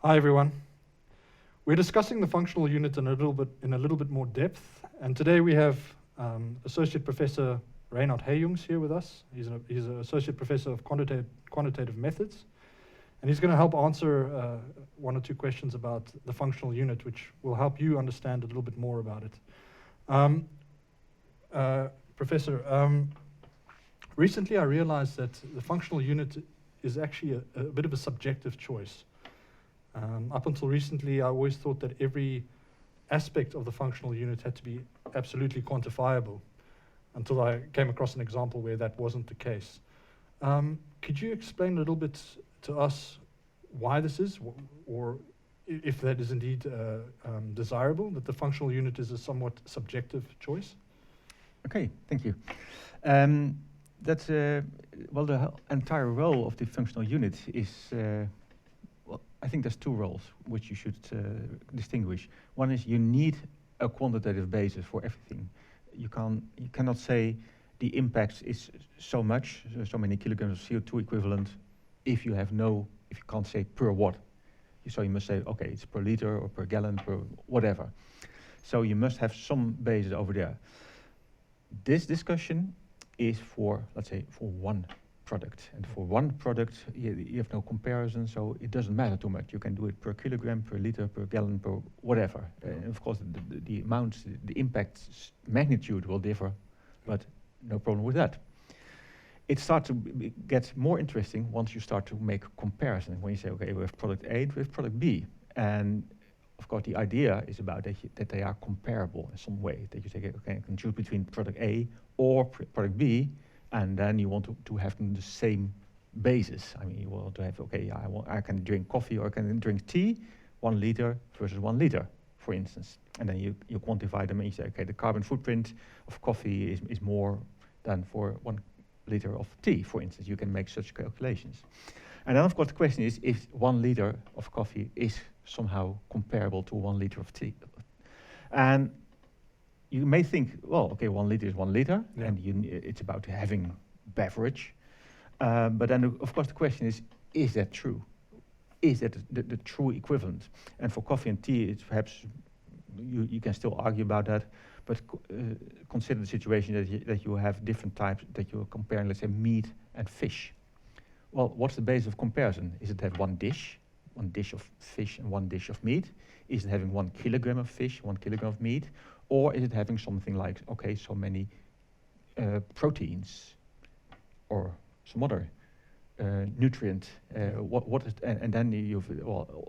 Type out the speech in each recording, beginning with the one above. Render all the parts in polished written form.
Hi everyone. We're discussing the functional unit in a little bit more depth, and today we have Associate Professor Reinhard Heyjungs here with us. He's an Associate Professor of Quantitative Methods, and he's going to help answer one or two questions about the functional unit, which will help you understand a little bit more about it. Professor, recently I realized that the functional unit is actually a bit of a subjective choice. Up until recently, I always thought that every aspect of the functional unit had to be absolutely quantifiable, until I came across an example where that wasn't the case. Could you explain a little bit to us why this is, or if that is indeed desirable, that the functional unit is a somewhat subjective choice? Okay, thank you. That's well, the entire role of the functional unit is. Well, I think there's two roles which you should distinguish. One is you need a quantitative basis for everything. You cannot say the impact is so much, so many kilograms of CO2 equivalent, if you can't say per watt. So you must say, okay, it's per liter or per gallon, per whatever. So you must have some basis over there. This discussion is for, let's say, for one product. And for one product, you have no comparison, so it doesn't matter too much. You can do it per kilogram, per liter, per gallon, per whatever. Of course, the amounts, the impact magnitude will differ, but no problem with that. It starts to get more interesting once you start to make a comparison. When you say, okay, we have product A, we have product B. And of course, the idea is about that they are comparable in some way. That you say, okay, I can choose between product A or product B, and then you want to have them the same basis. I mean, you want to have, okay, I can drink coffee or I can drink tea, 1 liter versus 1 liter, for instance. And then you quantify them and you say, okay, the carbon footprint of coffee is more than for 1 liter of tea, for instance. You can make such calculations. And then, of course, the question is if 1 liter of coffee is somehow comparable to 1 liter of tea. And you may think, well, okay, 1 liter is 1 liter, yeah, and it's about having beverage. But then, of course, the question is that true? Is that the true equivalent? And for coffee and tea, it's perhaps, you can still argue about that, but consider the situation that you have different types, that you're comparing, let's say, meat and fish. Well, what's the basis of comparison? Is it have one dish of fish and 1 dish of meat? Is it having 1 kilogram of fish, 1 kilogram of meat? Or is it having something like, okay, so many proteins or some other nutrient? And then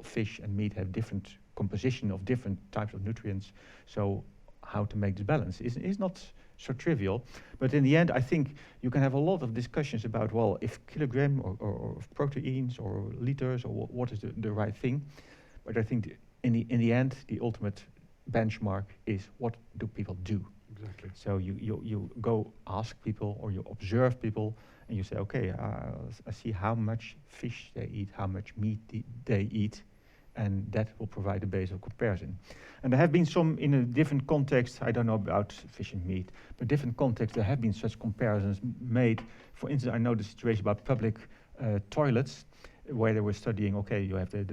fish and meat have different composition of different types of nutrients. So how to make this balance is not so trivial. But in the end, I think you can have a lot of discussions about, well, if kilogram or proteins or liters or what is the right thing. But I think in the end, the ultimate benchmark is what do people do? Exactly. So you go ask people or you observe people and you say, okay, I see how much fish they eat, how much meat they eat, and that will provide a base of comparison. And there have been some, in a different context, I don't know about fish and meat, but different contexts, there have been such comparisons made. For instance, I know the situation about public toilets, where they were studying, okay, you have the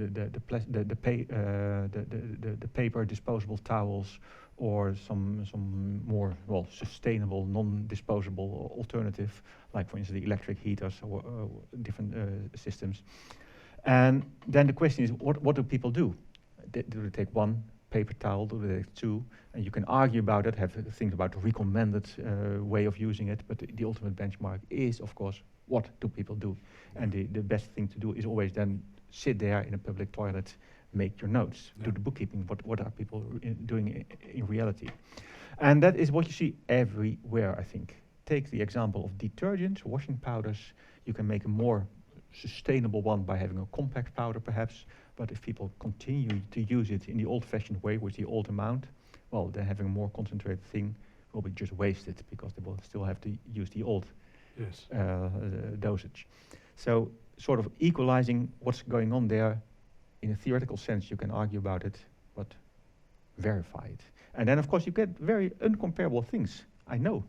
paper disposable towels, or some more, well, sustainable non-disposable alternative, like for instance the electric heaters or different systems. And then the question is, what do people do? Do they take 1 paper towel? Do they take 2? And you can argue about it, have things about the recommended way of using it, but the ultimate benchmark is, of course, what do people do? And the best thing to do is always then sit there in a public toilet, make your notes, do the bookkeeping, what are people doing in reality? And that is what you see everywhere, I think. Take the example of detergents, washing powders. You can make a more sustainable one by having a compact powder, perhaps. But if people continue to use it in the old-fashioned way with the old amount, well, then having a more concentrated thing will be just wasted because they will still have to use the old dosage. So sort of equalizing what's going on there, in a theoretical sense, you can argue about it, but verify it. And then, of course, you get very uncomparable things, I know.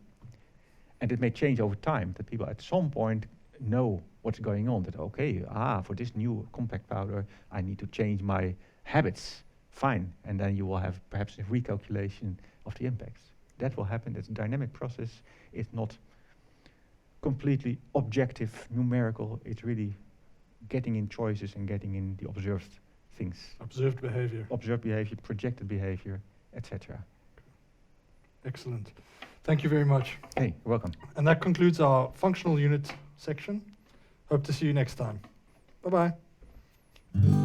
And it may change over time, that people at some point know what's going on. That okay, for this new compact powder, I need to change my habits. Fine, and then you will have perhaps a recalculation of the impacts. That will happen. It's a dynamic process. It's not completely objective, numerical. It's really getting in choices and getting in the observed things. Observed behavior. Observed behavior, projected behavior, etc. Excellent. Thank you very much. Hey, you're welcome. And that concludes our functional unit section. Hope to see you next time. Bye-bye.